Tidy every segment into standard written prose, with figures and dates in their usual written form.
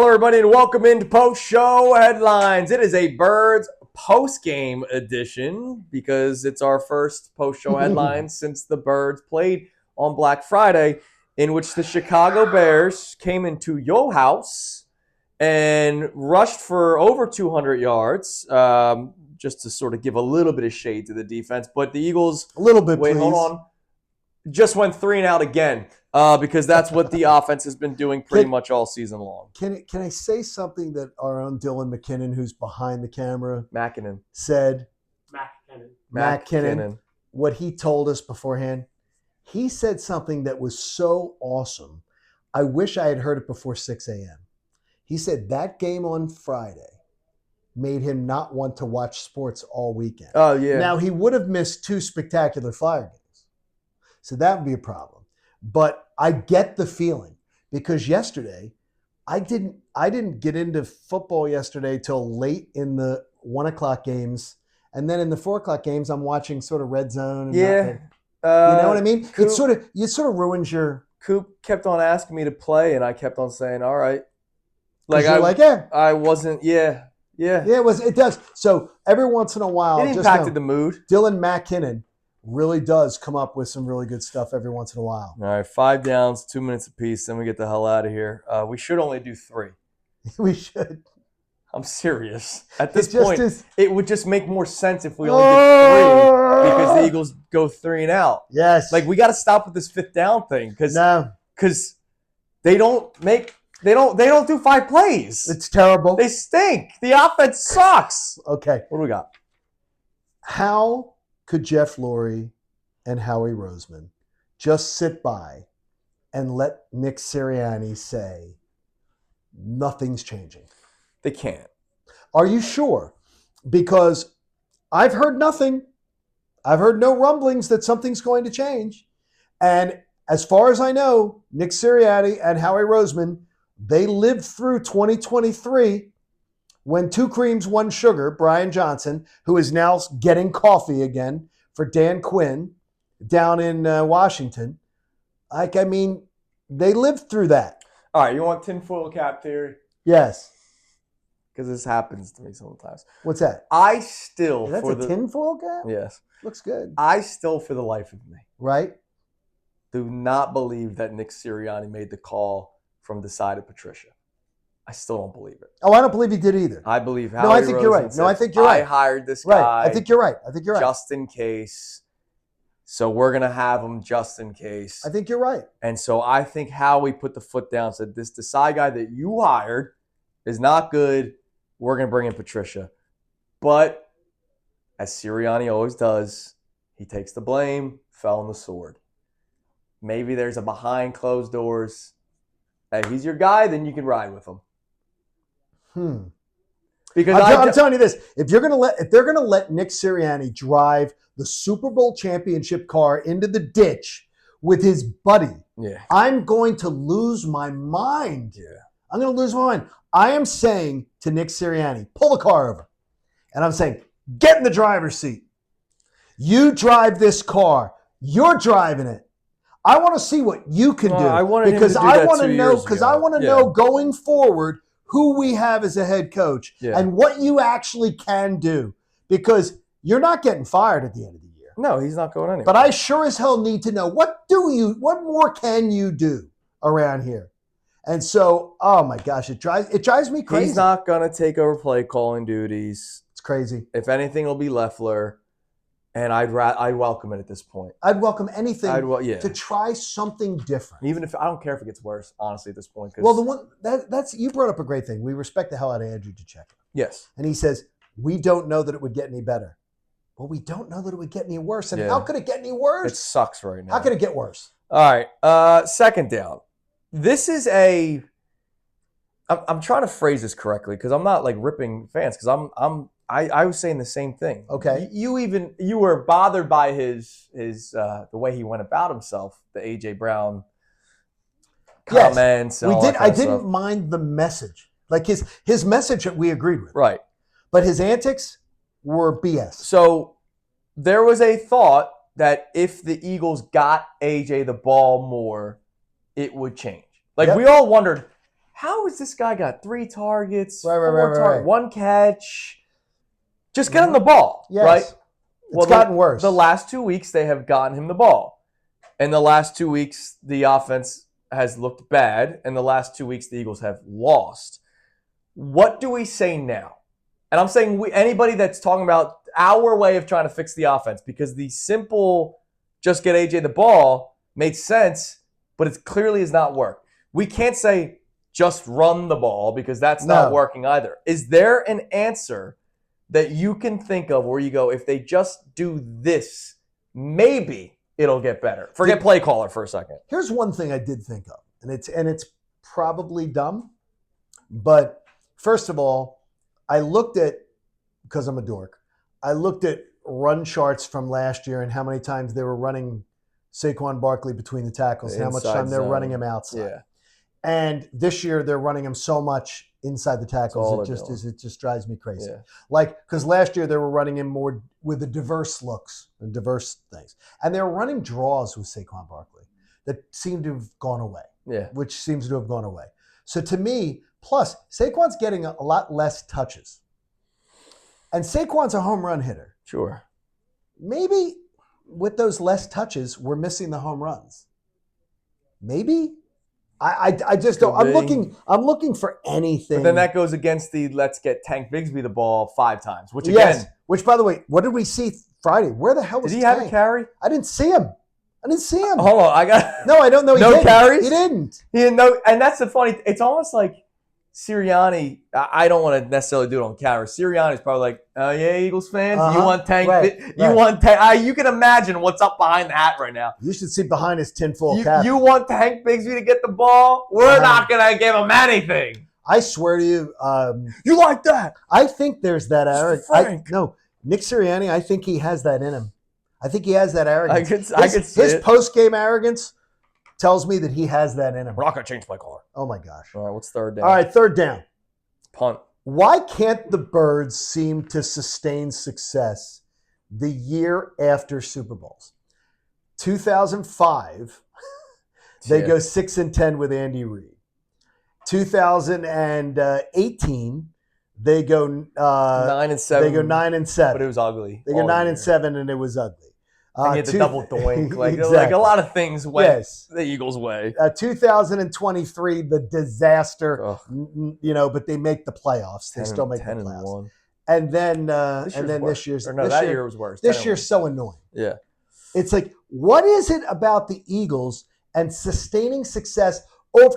Hello, everybody, and welcome into post-show headlines. It is a Birds post-game edition because it's our first post-show headlines since the Birds played on Black Friday, in which the Chicago Bears came into your house and rushed for over 200 yards, just to sort of give a little bit of shade to the defense. But the Eagles, a little bit, wait, please. hold on, just went 3 and out again. Because that's what the offense has been doing pretty much all season long. Can I say something that our own Dylan McKinnon, who's behind the camera, said? McKinnon. What he told us beforehand, he said something that was so awesome. I wish I had heard it before 6 a.m. He said that game on Friday made him not want to watch sports all weekend. Oh, yeah. Now, he would have missed 2 spectacular Flyer games. So that would be a problem. But I get the feeling because yesterday I didn't get into football yesterday till late in the 1 o'clock games, and then in the 4 o'clock games I'm watching sort of Red Zone. And you know what I mean? Coop, it sort of ruins your. Coop kept on asking me to play, and I kept on saying, "All right." I wasn't. Yeah. It does. So every once in a while, it impacted the mood. Dylan McKinnon really does come up with some really good stuff every once in a while. All right, 5 downs, 2 minutes apiece, then we get the hell out of here. We should only do 3. We should. I'm serious. At this point, it would just make more sense if we only did 3 because the Eagles go 3 and out. Yes. Like, we got to stop with this 5th down thing because they don't do 5 plays. It's terrible. They stink. The offense sucks. Okay. What do we got? How could Jeff Lurie and Howie Roseman just sit by and let Nick Sirianni say nothing's changing? They can't. Are you sure? Because I've heard nothing. I've heard no rumblings that something's going to change. And as far as I know, Nick Sirianni and Howie Roseman, they lived through 2023 when 2 creams, 1 sugar, Brian Johnson, who is now getting coffee again for Dan Quinn down in Washington. They lived through that. All right, you want tinfoil cap theory? Yes. Because this happens to me sometimes. What's that? I still, that's a tinfoil cap? Yes. Looks good. I still, for the life of me, right, do not believe that Nick Sirianni made the call from the side of Patricia. I still don't believe it. Oh, I don't believe he did either. I believe Howie. No, I think you're right. No, I think you're right. I hired this guy. Right. I think you're right. Just in case. So we're going to have him just in case. I think you're right. And so I think Howie put the foot down, said, this Desai guy that you hired is not good. We're going to bring in Patricia. But as Sirianni always does, he takes the blame, fell on the sword. Maybe there's a behind closed doors. Hey, he's your guy, then you can ride with him. Because I'm telling you this: if they're gonna let Nick Sirianni drive the Super Bowl championship car into the ditch with his buddy, I'm going to lose my mind. I'm going to lose my mind. I am saying to Nick Sirianni, pull the car over, and I'm saying, get in the driver's seat. You drive this car. You're driving it. I want to see what you can do I want to know going forward who we have as a head coach and what you actually can do, because you're not getting fired at the end of the year. No, he's not going anywhere. But I sure as hell need to know what more can you do around here? And so, oh my gosh, it drives me crazy. He's not going to take over play calling duties. It's crazy. If anything, it'll be Leffler. And I'd welcome it at this point. I'd welcome anything to try something different. Even if I don't care if it gets worse, honestly, at this point. Well, the one that's you brought up a great thing. We respect the hell out of Andrew DeCecco. Yes. And he says, we don't know that it would get any better. Well, we don't know that it would get any worse. And how could it get any worse? It sucks right now. How could it get worse? All right. 2nd down. This is I'm trying to phrase this correctly because I'm not like ripping fans because I was saying the same thing. Okay. You were bothered by his the way he went about himself, the AJ Brown comments. Yes, I didn't mind the message. Like his message that we agreed with. Right. But his antics were BS. So there was a thought that if the Eagles got AJ the ball more, it would change. Like we all wondered, how has this guy got 3 targets, Right. 1 catch? Just get him the ball, yes. right? It's gotten worse. The last 2 weeks, they have gotten him the ball. And the last 2 weeks, the offense has looked bad. And the last 2 weeks, the Eagles have lost. What do we say now? And I'm saying anybody that's talking about our way of trying to fix the offense, because the simple just get AJ the ball makes sense, but it clearly has not worked. We can't say just run the ball because that's not working either. Is there an answer that you can think of where you go, if they just do this, maybe it'll get better? Forget play caller for a second. Here's one thing I did think of, and it's probably dumb, but first of all, I looked at, because I'm a dork, I looked at run charts from last year and how many times they were running Saquon Barkley between the tackles, and how much time they're running him outside. Yeah. And this year they're running him so much inside the tackles, it just drives me crazy. Yeah. Like, because last year they were running him more with the diverse looks and diverse things, and they were running draws with Saquon Barkley that seemed to have gone away. Yeah. Which seems to have gone away. So to me, plus Saquon's getting a lot less touches, and Saquon's a home run hitter. Sure. Maybe with those less touches, we're missing the home runs. Maybe. I just don't. I'm looking for anything. But then that goes against the let's get Tank Bigsby the ball 5 times. Which again, yes. Which, by the way, what did we see Friday? Where the hell was Tank? Tank? Did he have a carry? I didn't see him. Hold on, I got. No, I don't know. No carries. He didn't. He didn't know, and that's the funny. It's almost like Sirianni. I don't want to necessarily do it on camera. Sirianni's probably like, "Oh yeah, Eagles fans, you want Tank? Want Tank? You can imagine what's up behind the hat right now. You should see behind his tinfoil cap. You want Tank Bigsby to get the ball? We're not gonna give him anything. I swear to you. You like that? I think there's that arrogance. No, Nick Sirianni. I think he has that in him. I think he has that arrogance. I could see his post-game arrogance tells me that he has that in him. We're not going to change play caller. Oh, my gosh. All right, what's third down? All right, third down. Punt. Why can't the Birds seem to sustain success the year after Super Bowls? 2005, they go 6-10 with Andy Reid. 2018, they go 9-7. They go 9-7, but it was ugly. They go 9-7, and it was ugly. And you had to double doink, like a lot of things went the Eagles' way. 2023, the disaster. But they make the playoffs. They still make the playoffs. And then this year's that year was worse. This year's so annoying. Yeah, it's like, what is it about the Eagles and sustaining success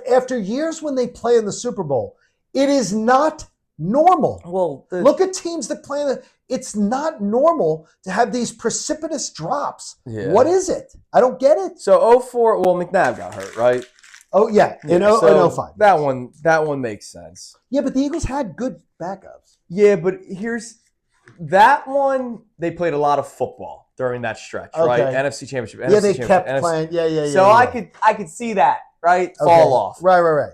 after years when they play in the Super Bowl? It is not normal. Well, look at teams that play it's not normal to have these precipitous drops. Yeah. What is it? I don't get it. So 04, McNabb got hurt, right? Oh yeah, in 05. That one makes sense. Yeah, but the Eagles had good backups. Yeah, but here's that one. They played a lot of football during that stretch, right? NFC Championship. Yeah, they kept playing. Yeah. So I could see that, right? Fall off. Right.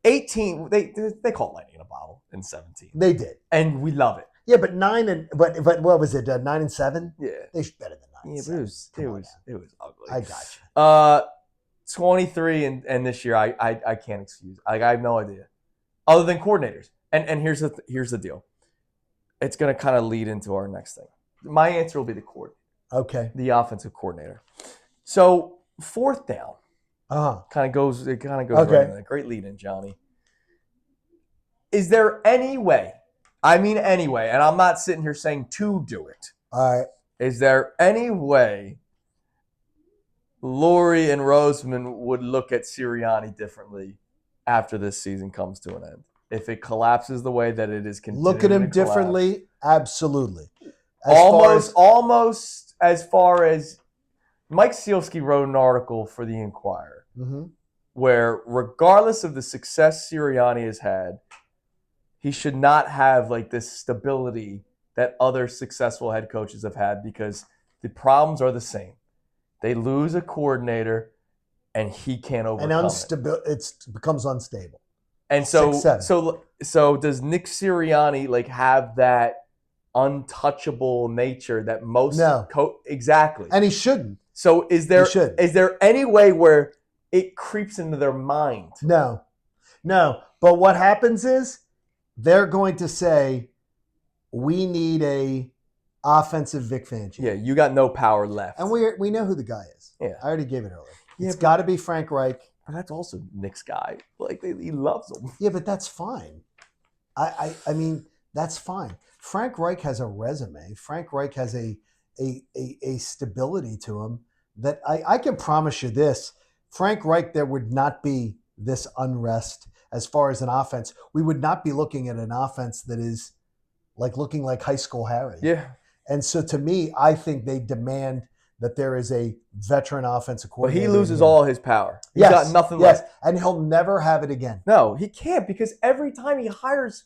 18, they caught lightning in a bottle in 17. They did, and we love it. Yeah, but but what was it? 9-7. Yeah, they should better than 9. Yeah, but it was ugly. I got you. 23 and this year I can't excuse. I have no idea, other than coordinators. And here's the deal. It's going to kind of lead into our next thing. My answer will be the coordinator. Okay. The offensive coordinator. So 4th down. Kind of goes okay. Right in there. Great lead in, Johnny. Is there any way? I mean, anyway, and I'm not sitting here saying to do it. All right. Is there any way Lurie and Roseman would look at Sirianni differently after this season comes to an end? If it collapses the way that it is continuing look at him to differently? Absolutely. Almost as far as Mike Sealski wrote an article for the Inquirer where regardless of the success Sirianni has had, he should not have like this stability that other successful head coaches have had because the problems are the same. They lose a coordinator, and he can't overcome it becomes unstable. And so does Nick Sirianni like have that untouchable nature that most exactly? And he shouldn't. So is there any way where it creeps into their mind? No. But what happens is they're going to say, we need a offensive Vic Fangio. Yeah, you got no power left. And we know who the guy is. Yeah. I already gave it earlier. Yeah, it's got to be Frank Reich. But that's also Nick's guy. Like, he loves him. Yeah, but that's fine. I mean, that's fine. Frank Reich has a resume. Frank Reich has a stability to him that I can promise you this. Frank Reich, there would not be this unrest as far as an offense. We would not be looking at an offense that is looking like high school Harry. Yeah. And so to me, I think they demand that there is a veteran offensive coordinator. But he loses all his power. He's got nothing left. And he'll never have it again. No, he can't, because every time he hires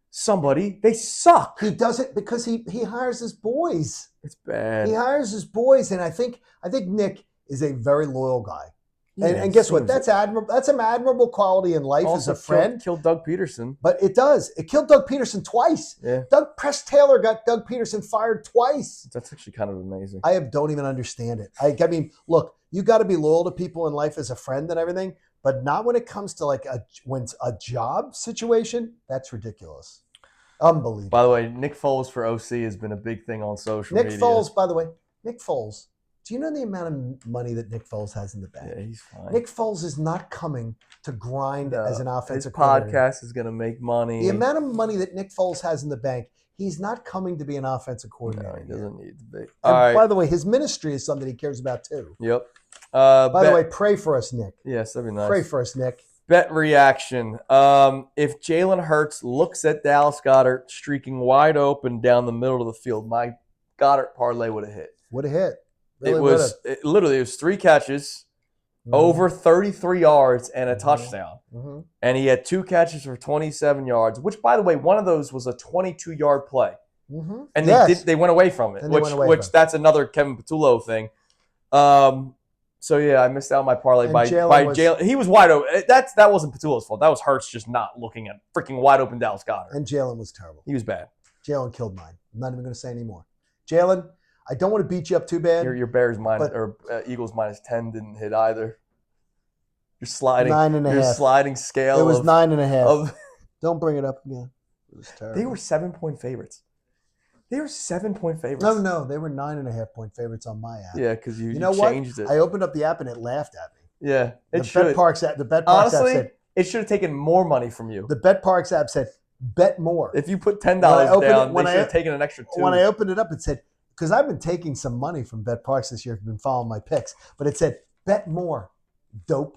somebody, they suck. He does it because he hires his boys. It's bad. He hires his boys, and I think Nick is a very loyal guy. Yeah, and guess what? That's admirable. That's an admirable quality in life also as a friend. Killed Doug Peterson. But it does. It killed Doug Peterson twice. Yeah. Doug Press Taylor got Doug Peterson fired twice. That's actually kind of amazing. I don't even understand it. I mean, look, you got to be loyal to people in life as a friend and everything, but not when it comes to when it's a job situation. That's ridiculous. Unbelievable. By the way, Nick Foles for OC has been a big thing on social media. Nick Foles, by the way, Nick Foles. Do you know the amount of money that Nick Foles has in the bank? Yeah, he's fine. Nick Foles is not coming to grind as an offensive His podcast is going to make money. The amount of money that Nick Foles has in the bank, he's not coming to be an offensive coordinator. No, he doesn't need to be. And by the way, his ministry is something he cares about too. Yep. By the way, pray for us, Nick. Yes, that'd be nice. Pray for us, Nick. Bet reaction. If Jalen Hurts looks at Dallas Goedert streaking wide open down the middle of the field, my Goedert parlay would have hit. Would have hit. Really it was 3 catches, over 33 yards, and a touchdown. Mm-hmm. And he had 2 catches for 27 yards, which, by the way, one of those was a 22-yard play. Mm-hmm. And they went away from it, which that's another Kevin Patullo thing. So, yeah, I missed out on my parlay by Jalen. He was wide open. That wasn't Patullo's fault. That was Hurts just not looking at freaking wide open Dallas Goedert. And Jalen was terrible. He was bad. Jalen killed mine. I'm not even going to say anymore. Jalen, I don't want to beat you up too bad. Your Bears Eagles -10 didn't hit either. You're sliding 9.5. Your sliding scale. It was 9.5. Don't bring it up again. It was terrible. They were 7-point favorites. They were 7-point favorites. No, they were 9.5-point favorites on my app. Yeah, because you changed it. I opened up the app and it laughed at me. Yeah, the BetParks app Honestly, said it should have taken more money from you. The BetParks app said bet more. If you put $10 down, they should have taken an extra $2. When I opened it up, it said, because I've been taking some money from BetParks this year, I've been following my picks, but it said bet more. Dope.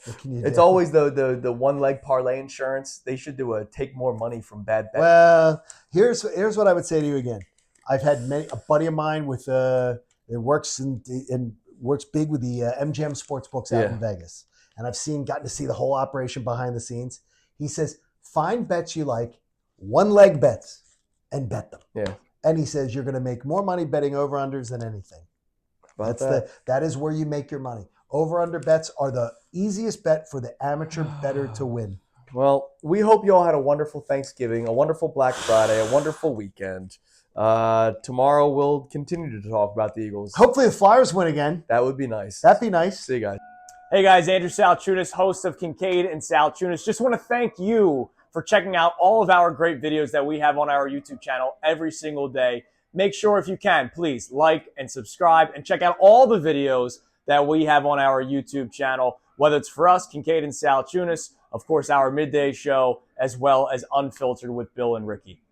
What can you do? It's always the one-leg parlay insurance. They should do a take more money from bad bets. Well, here's what I would say to you again. I've had a buddy of mine with it works and works big with the MGM Sportsbooks out in Vegas, and I've gotten to see the whole operation behind the scenes. He says, find bets you like, one-leg bets, and bet them. Yeah. And he says you're going to make more money betting over-unders than anything. That is where you make your money. Over-under bets are the easiest bet for the amateur bettor to win. Well, we hope you all had a wonderful Thanksgiving, a wonderful Black Friday, a wonderful weekend. Tomorrow we'll continue to talk about the Eagles. Hopefully the Flyers win again. That would be nice. That'd be nice. See you guys. Hey guys, Anderew Salciunas, host of Kincade and Salciunas. Just want to thank you for checking out all of our great videos that we have on our YouTube channel every single day. Make sure, if you can, please like and subscribe and check out all the videos that we have on our YouTube channel, whether it's for us, Kincade and Salciunas, of course, our midday show, as well as Unfiltered with Bill and Ricky.